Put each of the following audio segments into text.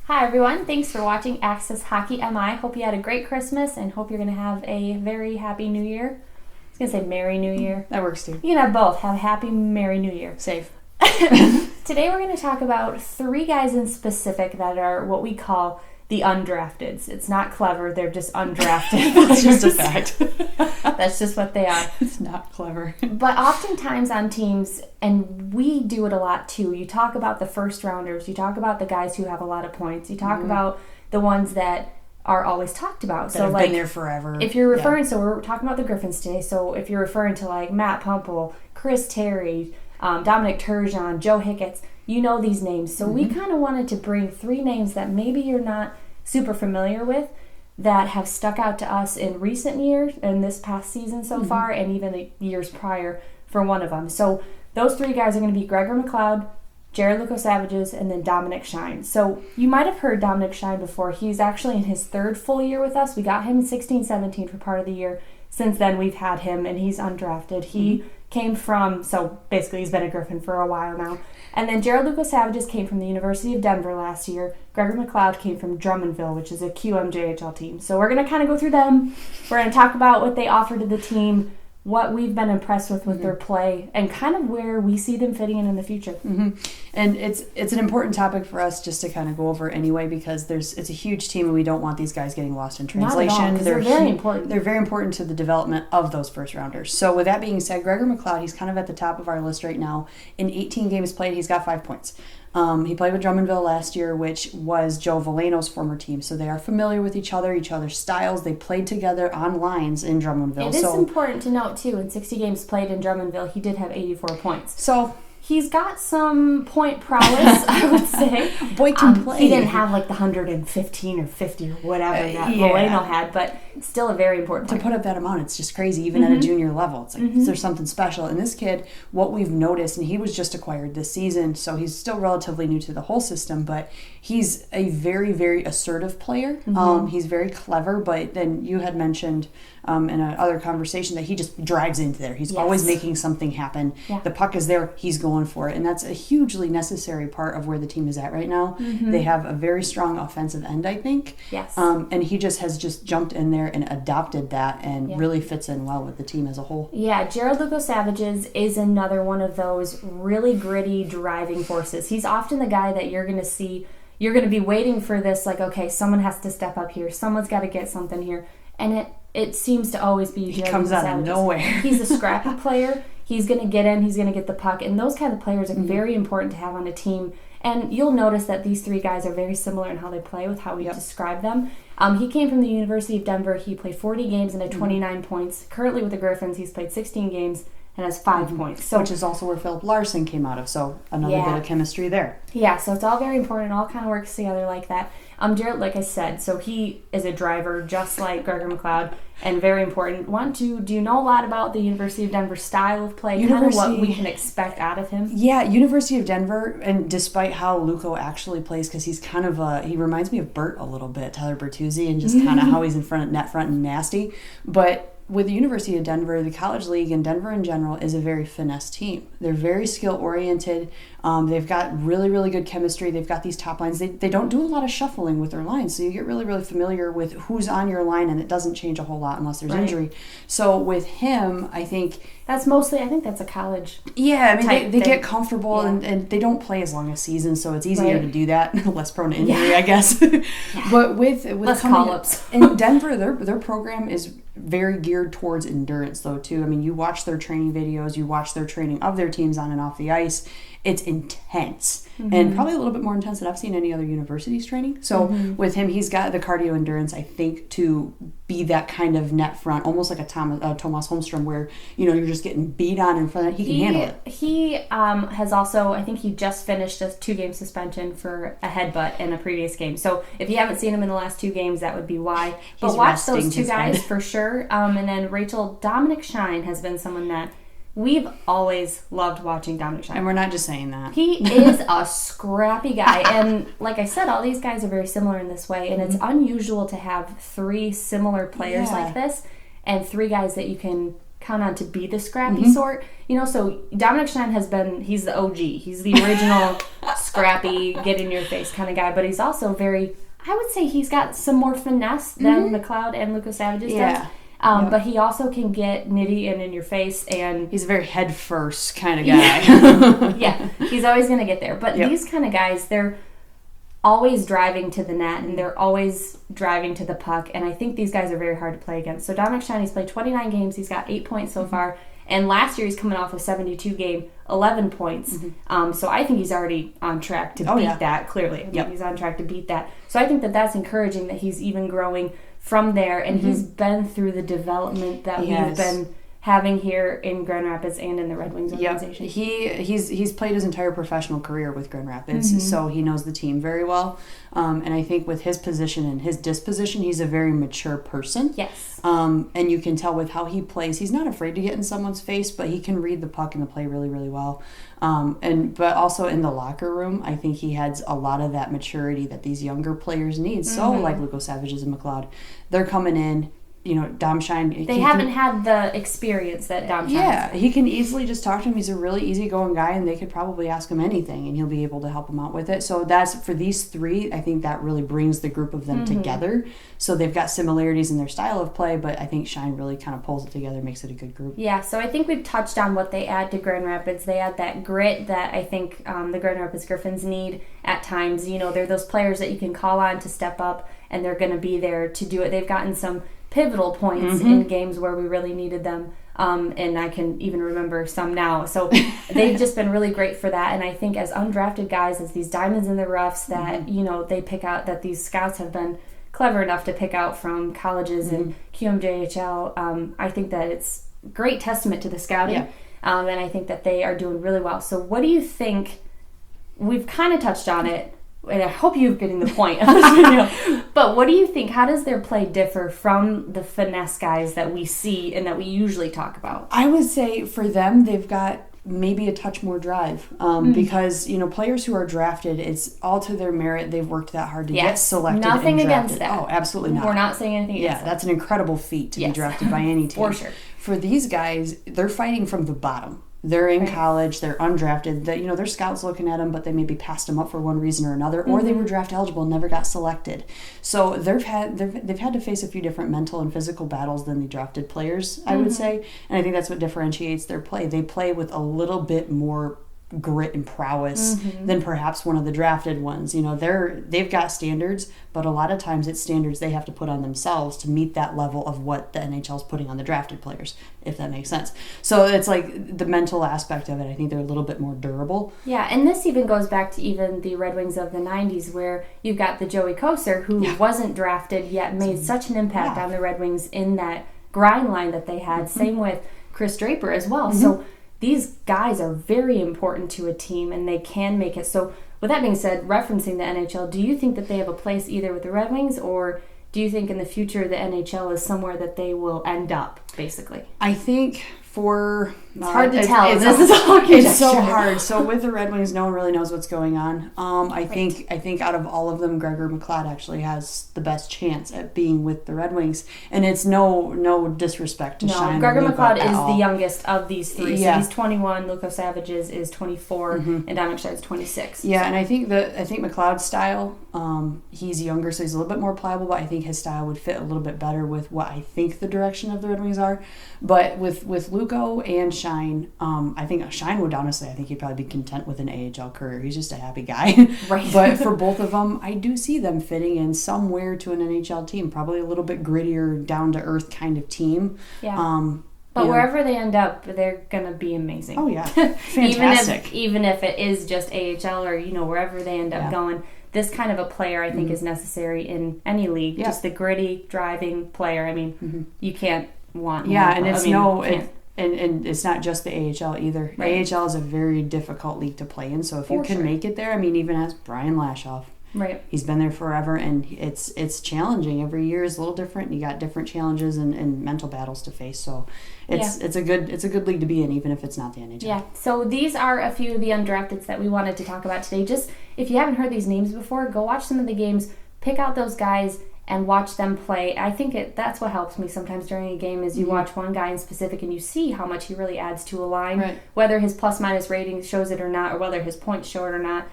Hi everyone, thanks for watching Access Hockey MI. Hope you had a great Christmas and hope you're going to have a very happy New Year. I was going to say Merry New Year. That works too. You can have both. Have a happy Merry New Year. Safe. Today we're going to talk about three guys in specific that are what we call the undrafteds. It's not clever, they're just undrafted. It's just a fact. That's just what they are. It's not clever. But oftentimes on teams, and we do it a lot too, you talk about the first rounders, you talk about the guys who have a lot of points, you talk about the ones that are always talked about. That have been there forever. If you're referring, so we're talking about the Griffins today, so if you're referring to like Matt Pumple, Chris Terry, Dominic Turgeon, Joe Hicketts, you know these names. So we kind of wanted to bring three names that maybe you're not super familiar with that have stuck out to us in recent years and this past season so far, and even the years prior for one of them. So those three guys are going to be Gregor MacCleod, Jarid Lukosevicius, and then Dominik Shine. So you might have heard Dominik Shine before. He's actually in his third full year with us. We got him in 16-17 for part of the year. Since then, we've had him, and he's undrafted. He came from, so basically he's been a Griffin for a while now. And then Jarid Lukosevicius came from the University of Denver last year. Gregor MacCleod came from Drummondville, which is a QMJHL team. So we're going to kind of go through them. We're going to talk about what they offer to the team, what we've been impressed with their play, and kind of where we see them fitting in the future. And it's an important topic for us just to kind of go over anyway, because it's a huge team and we don't want these guys getting lost in translation. Not at all, 'cause they're very important. They're very important to the development of those first rounders. So with that being said, Gregor MacCleod, he's kind of at the top of our list right now. In 18 games played, he's got 5 points. He played with Drummondville last year, which was Joe Valeno's former team. So they are familiar with each other's styles. They played together on lines in Drummondville. It is important to note, too, in 60 games played in Drummondville, he did have 84 points. So he's got some point prowess, I would say. Boy can play. He didn't have like the 115 or 50 or whatever that Valeno had, but still a very important player. To put up that amount, it's just crazy, even at a junior level. It's like there's something special. And this kid, what we've noticed, and he was just acquired this season, so he's still relatively new to the whole system, but he's a very, very assertive player. He's very clever, but then you had mentioned in another conversation that he just drags into there. He's always making something happen. Yeah. The puck is there, he's going for it. And that's a hugely necessary part of where the team is at right now. They have a very strong offensive end, I think. Yes. And he just has jumped in there and adopted that and really fits in well with the team as a whole. Yeah, Jarid Lukosevicius is another one of those really gritty driving forces. He's often the guy that you're going to see, you're going to be waiting for this, like, okay, someone has to step up here. Someone's got to get something here. And it seems to always be Jarid Lukosevicius. He comes out of nowhere. He's a scrappy player. He's going to get in. He's going to get the puck. And those kind of players are very important to have on a team. And you'll notice that these three guys are very similar in how they play with how we describe them. He came from the University of Denver. He played 40 games and had 29 points. Currently with the Griffins, he's played 16 games and has 5 points. So, which is also where Philip Larson came out of. So another bit of chemistry there. Yeah, so it's all very important. It all kind of works together like that. Jarid, like I said, so he is a driver just like Gregor MacCleod, and very important. Do you know a lot about the University of Denver style of play? Kind of what we can expect out of him? Yeah, University of Denver, and despite how Luko actually plays, because he's kind of he reminds me of Bert a little bit, Tyler Bertuzzi, and just kind of how he's in front of net front and nasty. But with the University of Denver, the college league, and Denver in general is a very finesse team. They're very skill-oriented. They've got really, really good chemistry. They've got these top lines. They don't do a lot of shuffling with their lines, so you get really, really familiar with who's on your line, and it doesn't change a whole lot unless there's injury. So with him, I think that's a college. Yeah, I mean, they get comfortable, and they don't play as long a season, so it's easier to do that. Less prone to injury, I guess. But with less call-ups. In Denver, their program is very geared towards endurance, though, too. I mean, you watch their training videos, you watch their training of their teams on and off the ice. It's intense, and probably a little bit more intense than I've seen any other university's training. So with him, he's got the cardio endurance, I think, to be that kind of net front, almost like a Tomas Holmstrom, where you're just getting beat on in front. He can handle it. He has also, I think he just finished a 2-game suspension for a headbutt in a previous game. So if you haven't seen him in the last 2 games, that would be why. But watch those 2 guys for sure. And then Dominik Shine has been someone that we've always loved watching. Dominik Shine. And we're not just saying that. He is a scrappy guy. And like I said, all these guys are very similar in this way. And it's unusual to have 3 similar players like this and 3 guys that you can count on to be the scrappy sort. So Dominik Shine he's the OG. He's the original scrappy, get in your face kind of guy. But he's also I would say he's got some more finesse than MacLeod and Lukosevicius does. But he also can get nitty and in your face, and he's a very head first kind of guy. Yeah, he's always going to get there. But these kind of guys, they're always driving to the net, and they're always driving to the puck, and I think these guys are very hard to play against. So Dominik Shine, he's played 29 games, he's got 8 points so far, and last year he's coming off a 72-game, 11 points. So I think he's already on track to beat that, clearly. I think he's on track to beat that. So I think that that's encouraging that he's even growing from there, and he's been through the development that we've been having here in Grand Rapids and in the Red Wings organization. He's played his entire professional career with Grand Rapids, so he knows the team very well. And I think with his position and his disposition, he's a very mature person. Yes. And you can tell with how he plays, he's not afraid to get in someone's face, but he can read the puck and the play really, really well. But also in the locker room, I think he has a lot of that maturity that these younger players need. So like Lukosevicius and MacLeod, they're coming in. Dom Shine. They haven't had the experience that Dom Shine has. He can easily just talk to him. He's a really easygoing guy, and they could probably ask him anything, and he'll be able to help them out with it. So that's for these three. I think that really brings the group of them together. So they've got similarities in their style of play, but I think Shine really kind of pulls it together, makes it a good group. Yeah. So I think we've touched on what they add to Grand Rapids. They add that grit that I think the Grand Rapids Griffins need at times. They're those players that you can call on to step up, and they're going to be there to do it. They've gotten some pivotal points in games where we really needed them, and I can even remember some now. So they've just been really great for that, and I think as undrafted guys, as these diamonds in the roughs that they pick out, that these scouts have been clever enough to pick out from colleges and QMJHL, I think that it's great testament to the scouting, and I think that they are doing really well. So what do you think? We've kind of touched on it, and I hope you're getting the point of this video. But what do you think? How does their play differ from the finesse guys that we see and that we usually talk about? I would say for them, they've got maybe a touch more drive because players who are drafted, it's all to their merit. They've worked that hard to get selected. Nothing and against drafted. that. Oh, absolutely not. We're not saying anything against that. That's an incredible feat to be drafted by any team. For sure. For these guys, they're fighting from the bottom. They're in college, they're undrafted, their scouts looking at them, but they maybe passed them up for one reason or another, or they were draft eligible and never got selected. So they've had to face a few different mental and physical battles than the drafted players, I would say. And I think that's what differentiates their play. They play with a little bit more grit and prowess than perhaps one of the drafted ones. They've got standards, but a lot of times it's standards they have to put on themselves to meet that level of what the NHL is putting on the drafted players, if that makes sense. So it's like the mental aspect of it. I think they're a little bit more durable. Yeah, and this even goes back to even the Red Wings of the 90s, where you've got the Joey Koser, who wasn't drafted yet made such an impact on the Red Wings in that grind line that they had. Same with Chris Draper as well. So these guys are very important to a team, and they can make it. So with that being said, referencing the NHL, do you think that they have a place either with the Red Wings, or do you think in the future the NHL is somewhere that they will end up, basically? I think for... It's hard to tell. This is all conjecture. It's so hard. So with the Red Wings, no one really knows what's going on. I think out of all of them, Gregor MacCleod actually has the best chance at being with the Red Wings, and it's no disrespect to Shine. Gregor MacCleod is the youngest of these three. So he's 21. Lukosevicius is 24, and Dominik Shine is 26. Yeah, and I think MacLeod's style. He's younger, so he's a little bit more pliable, but I think his style would fit a little bit better with what I think the direction of the Red Wings are. But with Luko and Shine, I think Shine would honestly, I think he'd probably be content with an AHL career. He's just a happy guy. Right. But for both of them, I do see them fitting in somewhere to an NHL team, probably a little bit grittier, down-to-earth kind of team. Yeah. But wherever they end up, they're going to be amazing. Oh, yeah. Fantastic. even if it is just AHL or, wherever they end up going, this kind of a player, I think, is necessary in any league. Yeah. Just the gritty, driving player. I mean, you can't want more. Yeah, and it's and it's not just the AHL either. Right. AHL is a very difficult league to play in, so if you can make it there, I mean, even as Brian Lashoff. Right. He's been there forever, and it's challenging. Every year is a little different. You got different challenges and mental battles to face. So it's a good league to be in, even if it's not the NHL. Yeah. So these are a few of the undrafteds that we wanted to talk about today. Just if you haven't heard these names before, go watch some of the games, pick out those guys, and watch them play. I think that's what helps me sometimes during a game is you watch one guy in specific and you see how much he really adds to a line, whether his plus-minus rating shows it or not, or whether his points show it or not.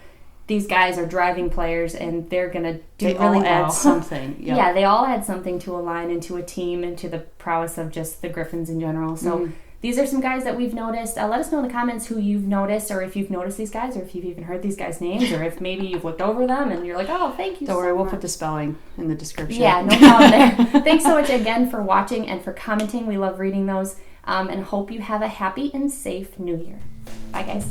These guys are driving players, and they're going to do really well. They all add something. Yep. Yeah, they all add something to a line and to a team and to the prowess of just the Griffins in general. So these are some guys that we've noticed. Let us know in the comments who you've noticed, or if you've noticed these guys, or if you've even heard these guys' names, or if maybe you've looked over them and you're like, oh, thank you. Don't worry, we'll put the spelling in the description. Yeah, no problem there. Thanks so much again for watching and for commenting. We love reading those, and hope you have a happy and safe New Year. Bye, guys.